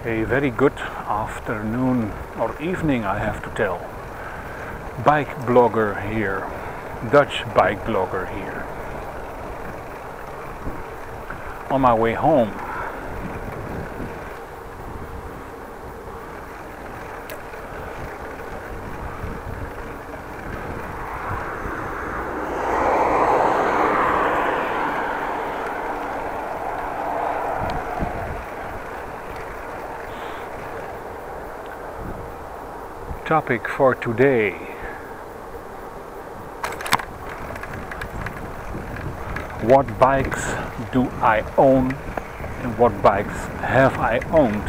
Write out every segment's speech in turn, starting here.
A very good afternoon or evening, I have to tell. Bike blogger here, Dutch bike blogger here. On my way home. Topic for today: what bikes do I own and what bikes have I owned?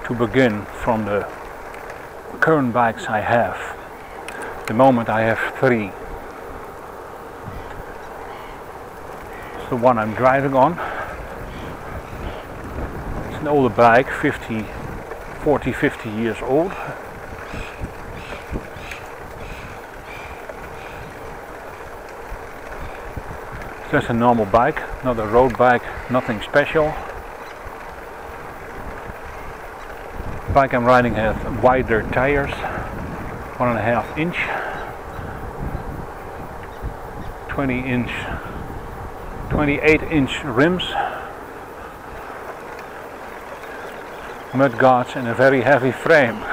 To begin from the current bikes I have. At the moment I have 3. It's the one I'm driving on. It's an older bike, 50 years old. It's just a normal bike, not a road bike, nothing special. The bike I'm riding has wider tires, 1.5 inch, 28 inch rims, mud guards and a very heavy frame.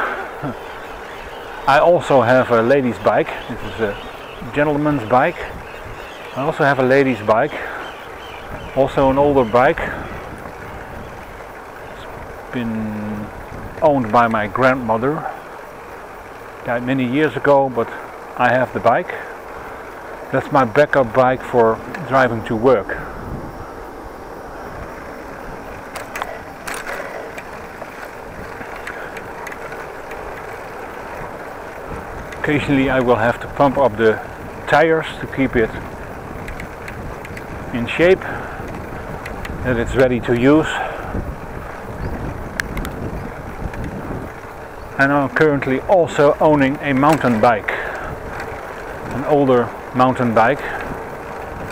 I also have a ladies bike. This is a gentleman's bike. I also have a ladies bike, also an older bike. It's been owned by my grandmother. Died many years ago, but I have the bike. That's my backup bike for driving to work. Occasionally I will have to pump up the tires to keep it in shape, that it's ready to use. And I'm currently also owning a mountain bike, an older mountain bike,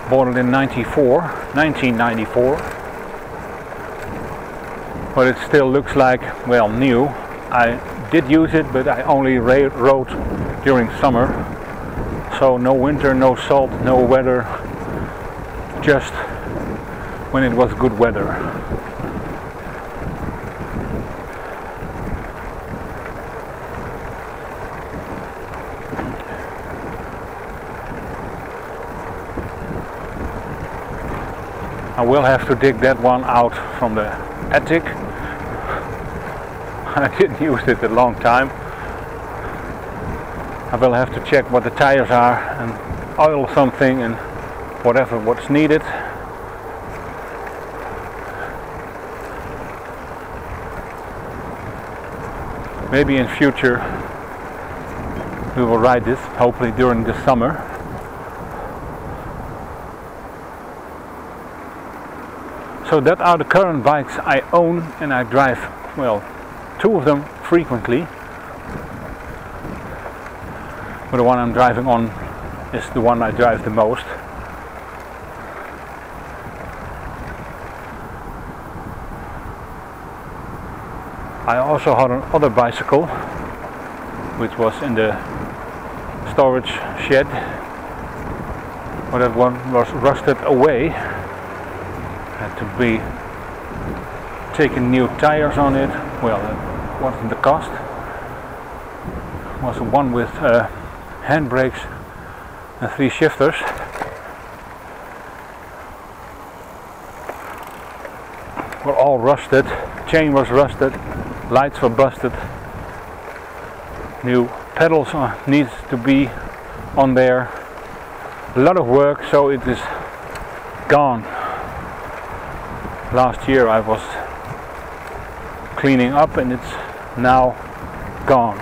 bought it in 1994, but it still looks like, well, new. I did use it, but I only rode during summer, so no winter, no salt, no weather, just when it was good weather. I will have to dig that one out from the attic. I didn't use it a long time. I will have to check what the tires are and oil something and what's needed. Maybe in future we will ride this, hopefully during the summer. So that are the current bikes I own, and I drive, well, 2 of them frequently. But the one I'm driving on is the one I drive the most. I also had another bicycle which was in the storage shed, but that one was rusted away. Had to be taking new tires on it. Well, that wasn't the cost. It was one with handbrakes and 3 shifters. Were all rusted. Chain was rusted. Lights were busted. New pedals needs to be on there. A lot of work, so it is gone. Last year I was cleaning up and it's now gone.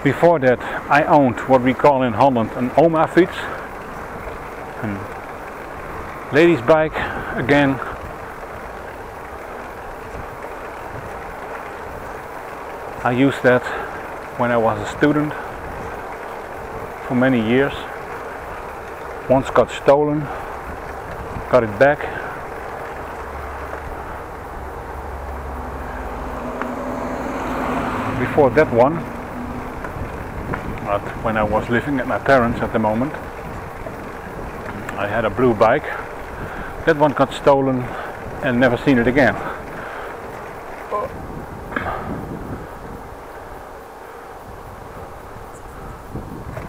Before that I owned what we call in Holland an oma fiets, a lady's bike again. I used that when I was a student for many years. Once got stolen, got it back. Before that one, but when I was living at my parents at the moment, I had a blue bike. That one got stolen and never seen it again.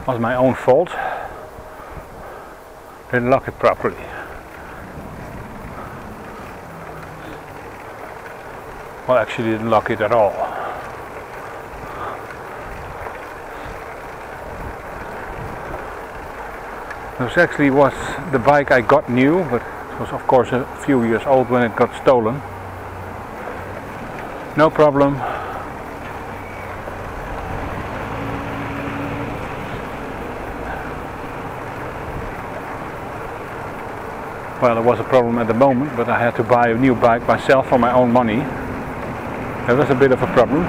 Was my own fault. Didn't lock it properly. Well, actually didn't lock it at all. This actually was the bike I got new, but it was of course a few years old when it got stolen. No problem. Well, there was a problem at the moment, but I had to buy a new bike myself for my own money. That was a bit of a problem.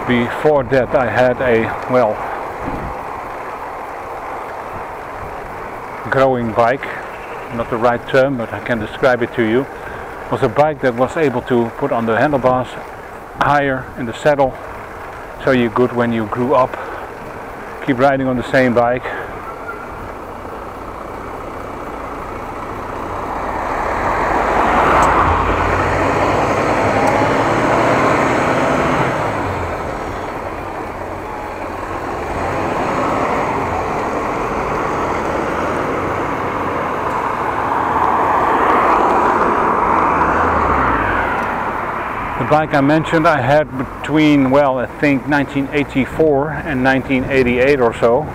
Before that I had a, well, growing bike, not the right term, but I can describe it to you. It was a bike that was able to put on the handlebars higher in the saddle, so you could, when you grew up, keep riding on the same bike. The bike I mentioned I had between, well, I think 1984 and 1988 or so.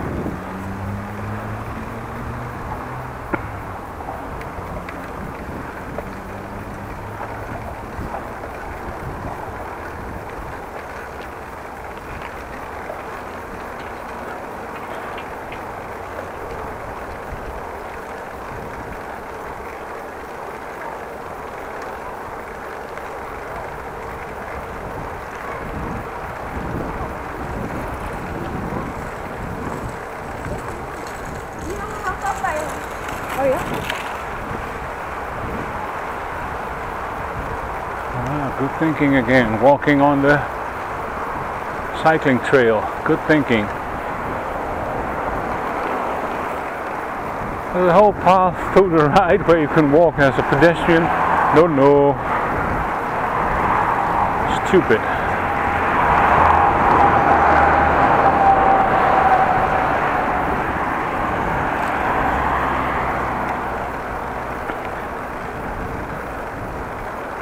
Oh ja? Ah, good thinking again. Walking on the cycling trail. Good thinking. There's a whole path to the right where you can walk as a pedestrian. No. Stupid.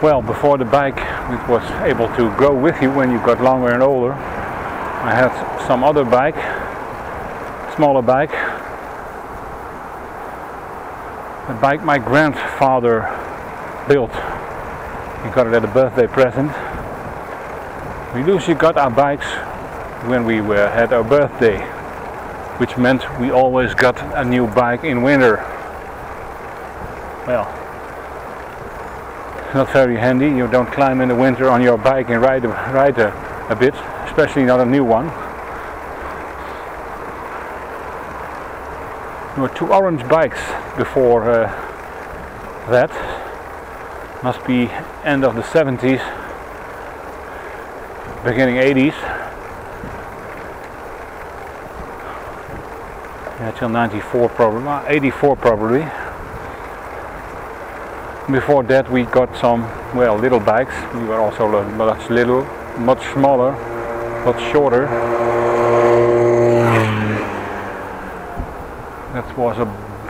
Well, before the bike it was able to grow with you when you got longer and older, I had some other bike, smaller bike. The bike my grandfather built. He got it as a birthday present. We usually got our bikes when we had our birthday, which meant we always got a new bike in winter. Well, not very handy. You don't climb in the winter on your bike and ride a bit, especially not a new one. There were two orange bikes before that. Must be end of the 70s, beginning 80s. Yeah, till 94 probably, 84 probably. Before that we got some, well, little bikes. We were also much smaller, much shorter. That was a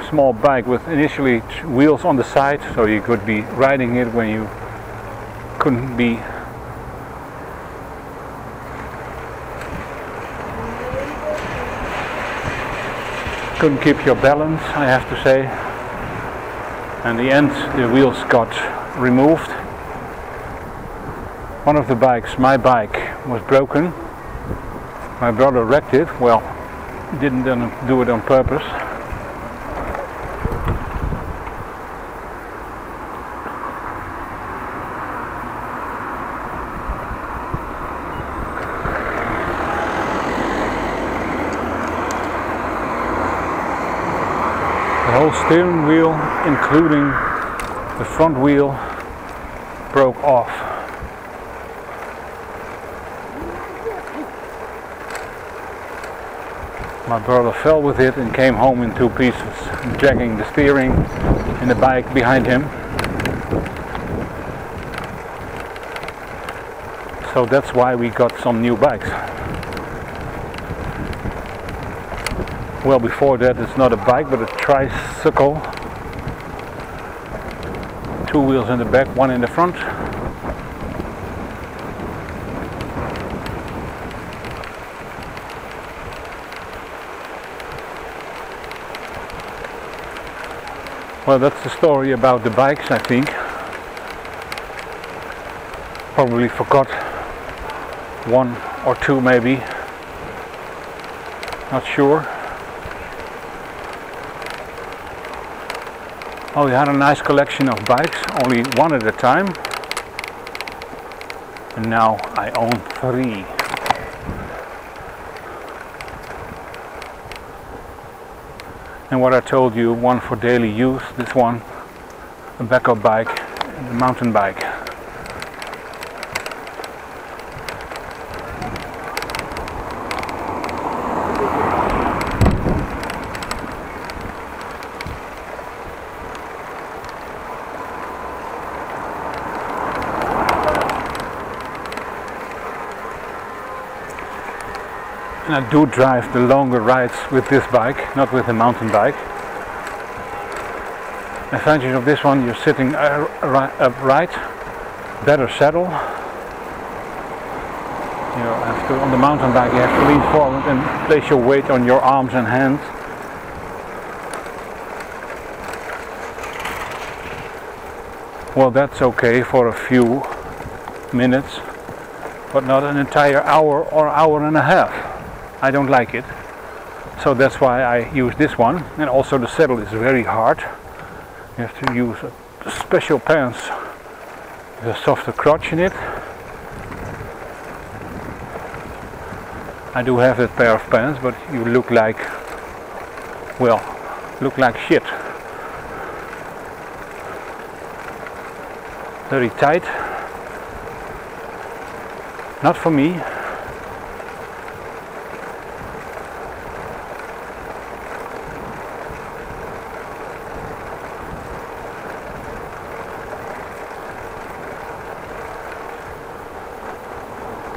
small bike with initially wheels on the side, so you could be riding it when you couldn't be. couldn't keep your balance, I have to say. And in the end the wheels got removed. One of the bikes, my bike, was broken. My brother wrecked it. Well, he didn't do it on purpose. The whole steering wheel, including the front wheel, broke off. My brother fell with it and came home in two pieces, dragging the steering and the bike behind him. So that's why we got some new bikes. Well, before that it's not a bike but a tricycle. Two wheels in the back, one in the front. Well, that's the story about the bikes, I think. Probably forgot one or two maybe. Not sure. Oh, we had a nice collection of bikes, only one at a time. And now I own 3. And what I told you, one for daily use, this one, a backup bike, and a mountain bike. And I do drive the longer rides with this bike, not with the mountain bike. The advantage of this one, you're sitting upright, better saddle. You have to, on the mountain bike you have to lean forward and place your weight on your arms and hands. Well, that's okay for a few minutes, but not an entire hour or hour and a half. I don't like it, so that's why I use this one. And also the saddle is very hard. You have to use a special pants with a softer crotch in it. I do have that pair of pants, but you look like, well, look like shit. Very tight. Not for me.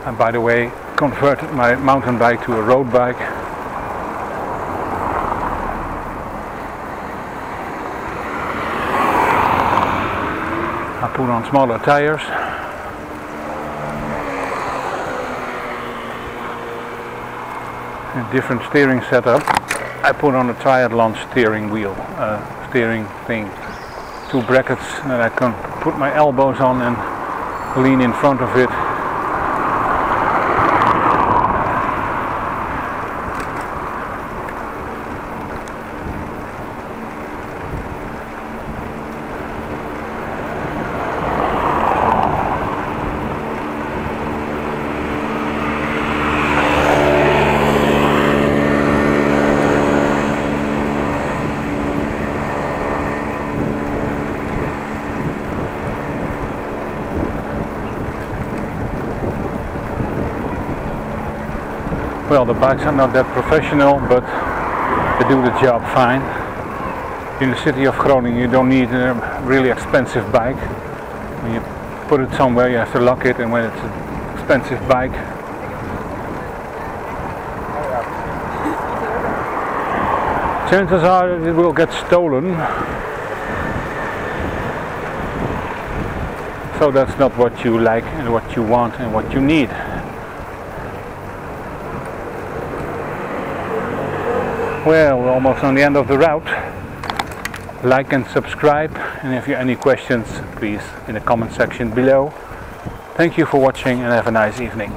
And by the way, converted my mountain bike to a road bike. I put on smaller tires. A different steering setup. I put on a triathlon steering wheel, steering thing. 2 brackets that I can put my elbows on and lean in front of it. Well, the bikes are not that professional, but they do the job fine. In the city of Groningen you don't need a really expensive bike. When you put it somewhere you have to lock it, and when it's an expensive bike, chances are it will get stolen. So that's not what you like and what you want and what you need. Well, we're almost on the end of the route. Like and subscribe, and if you have any questions, please in the comment section below. Thank you for watching and have a nice evening.